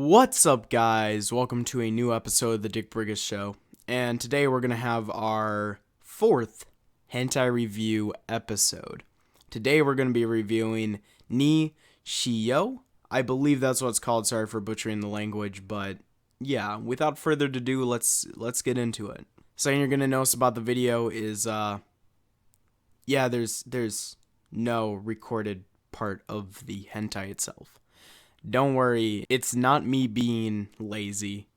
What's up, guys? Welcome to a new episode of the Briggus show. And today we're going to have our fourth hentai review episode. Today we're going to be reviewing Nee Shiyo. I believe that's what it's called. Sorry for butchering the language, but yeah, without further ado, let's get into it. Something you're going to notice about the video is there's no recorded part of the hentai itself. Don't worry, it's not me being lazy.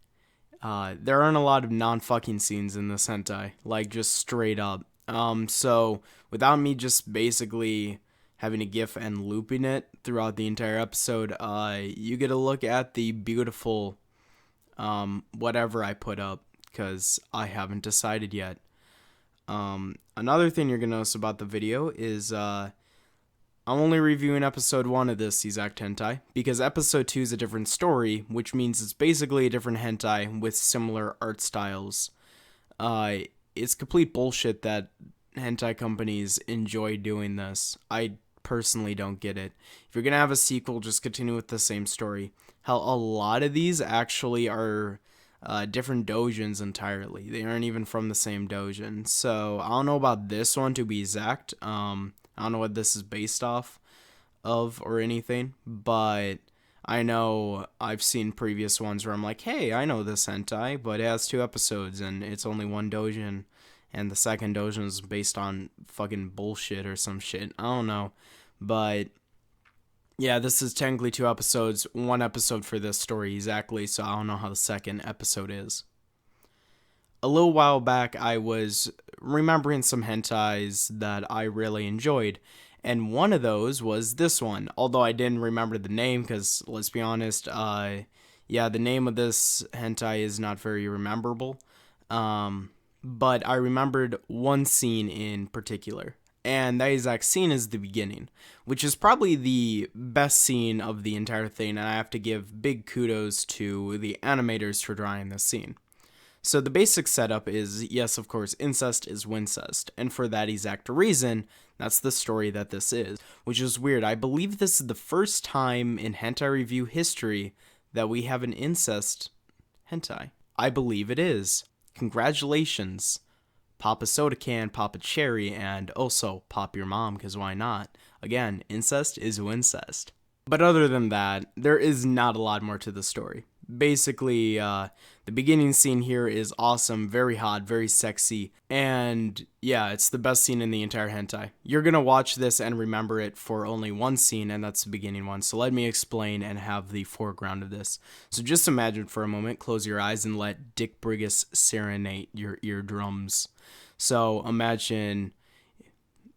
There aren't a lot of non-fucking scenes in this hentai, like just straight up. So without me just basically having a GIF and looping it throughout the entire episode, you get a look at the beautiful whatever I put up, because I haven't decided yet. Another thing you're gonna notice about the video is I'm only reviewing episode 1 of this exact hentai, because episode 2 is a different story, which means it's basically a different hentai with similar art styles. It's complete bullshit that hentai companies enjoy doing this. I personally don't get it. If you're gonna have a sequel, just continue with the same story. Hell, a lot of these actually are different dojins entirely. They aren't even from the same dojin. So I don't know about this one to be exact. I don't know what this is based off of or anything, but I know I've seen previous ones where I'm like, hey, I know this hentai, but it has 2 episodes and it's only 1 dojin, and the second dojin is based on fucking bullshit or some shit. I don't know, but yeah, this is technically 2 episodes, 1 episode for this story exactly, so I don't know how the second episode is. A little while back, I was remembering some hentais that I really enjoyed, and one of those was this one, although I didn't remember the name, because, let's be honest, the name of this hentai is not very rememberable, but I remembered one scene in particular, and that exact scene is the beginning, which is probably the best scene of the entire thing, and I have to give big kudos to the animators for drawing this scene. So the basic setup is, yes, of course, incest is wincest, and for that exact reason, that's the story that this is, which is weird. I believe this is the first time in hentai review history that we have an incest hentai. I believe it is. Congratulations. Pop a soda can, pop a cherry, and also pop your mom, because why not? Again, incest is wincest. But other than that, there is not a lot more to the story. Basically, the beginning scene here is awesome, very hot, very sexy, and yeah, it's the best scene in the entire hentai. You're gonna watch this and remember it for only one scene, and that's the beginning one, so let me explain and have the foreground of this. So just imagine for a moment, close your eyes, and let Dick Briggus serenade your eardrums. So imagine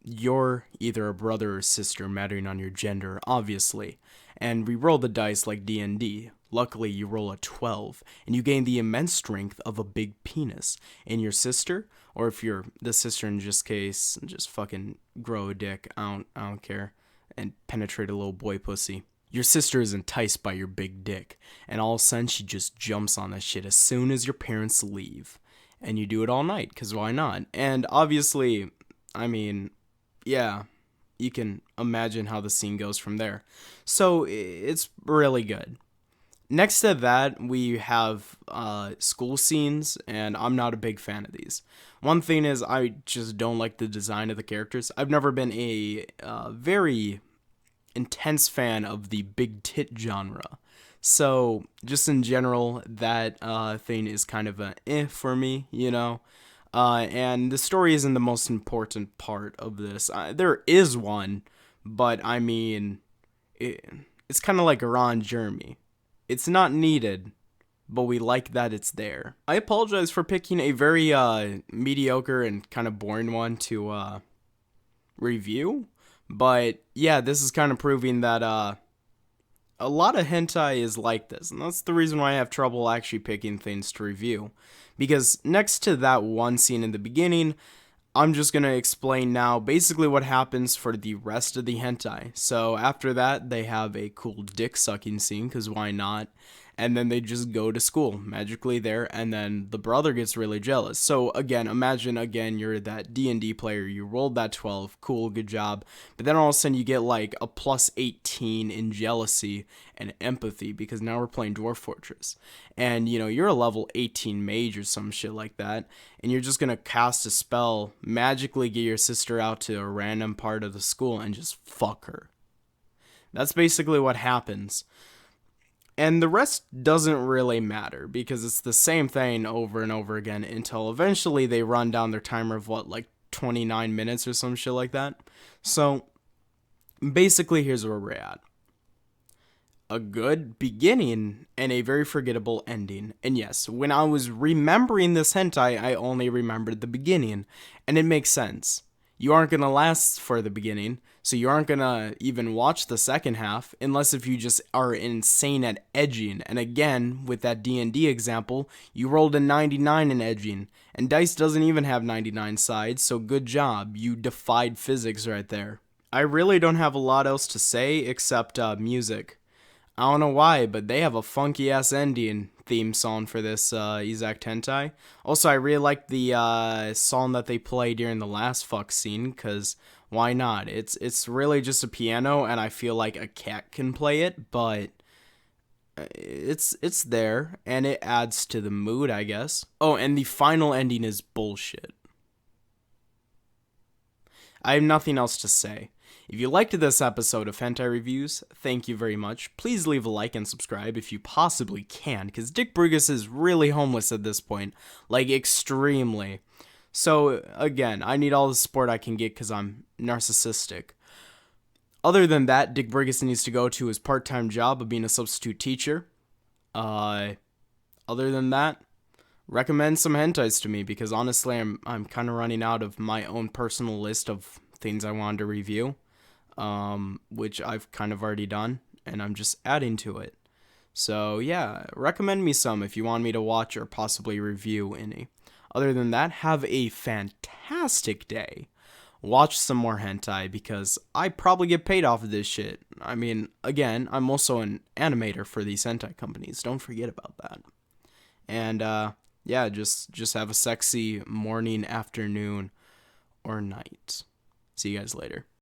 you're either a brother or sister, mattering on your gender, obviously, and we roll the dice like D&D. Luckily, you roll a 12, and you gain the immense strength of a big penis. And your sister, or if you're the sister in this case, just fucking grow a dick, I don't care, and penetrate a little boy pussy. Your sister is enticed by your big dick, and all of a sudden she just jumps on that shit as soon as your parents leave. And you do it all night, because why not? And obviously, I mean, yeah, you can imagine how the scene goes from there. So it's really good. Next to that, we have school scenes, and I'm not a big fan of these. One thing is, I just don't like the design of the characters. I've never been a very intense fan of the big tit genre. So, just in general, that thing is kind of a for me, you know? And the story isn't the most important part of this. There is one, but I mean, it's kind of like Ron Jeremy. It's not needed, but we like that it's there. I apologize for picking a very mediocre and kind of boring one to review, but yeah, this is kind of proving that a lot of hentai is like this, and that's the reason why I have trouble actually picking things to review. Because next to that one scene in the beginning, I'm just going to explain now basically what happens for the rest of the hentai. So after that, they have a cool dick sucking scene, because why not? and then they just go to school magically there, and then the brother gets really jealous. So again, imagine again you're that D&D player, you rolled that 12, cool, good job, but then all of a sudden you get like a plus 18 in jealousy and empathy because now we're playing Dwarf Fortress, and you know you're a level 18 mage or some shit like that, and you're just gonna cast a spell, magically get your sister out to a random part of the school and just fuck her. That's basically what happens. And the rest doesn't really matter because it's the same thing over and over again until eventually they run down their timer of what, like 29 minutes or some shit like that. So basically, here's where we're at: a good beginning and a very forgettable ending. And yes, when I was remembering this hentai, I only remembered the beginning, and it makes sense. You aren't going to last for the beginning, so you aren't going to even watch the second half unless if you just are insane at edging. And again, with that D&D example, you rolled a 99 in edging, and dice doesn't even have 99 sides, so good job. You defied physics right there. I really don't have a lot else to say except music. I don't know why, but they have a funky ass ending theme song for this Izak Hentai. Also, I really like the song that they play during the last fuck scene, cause why not? It's really just a piano, and I feel like a cat can play it, but it's there, and it adds to the mood, I guess. Oh, and the final ending is bullshit. I have nothing else to say. If you liked this episode of Hentai Reviews, thank you very much. Please leave a like and subscribe if you possibly can, because Dick Briggus is really homeless at this point. Like, extremely. So, again, I need all the support I can get because I'm narcissistic. Other than that, Dick Briggus needs to go to his part-time job of being a substitute teacher. Other than that, recommend some hentais to me, because honestly, I'm kind of running out of my own personal list of things I wanted to review. Which I've kind of already done, and I'm just adding to it. So yeah, recommend me some if you want me to watch or possibly review any. Other than that, have a fantastic day. Watch some more hentai because I probably get paid off of this shit. I mean, again, I'm also an animator for these hentai companies. Don't forget about that. And yeah, just have a sexy morning, afternoon, or night. See you guys later.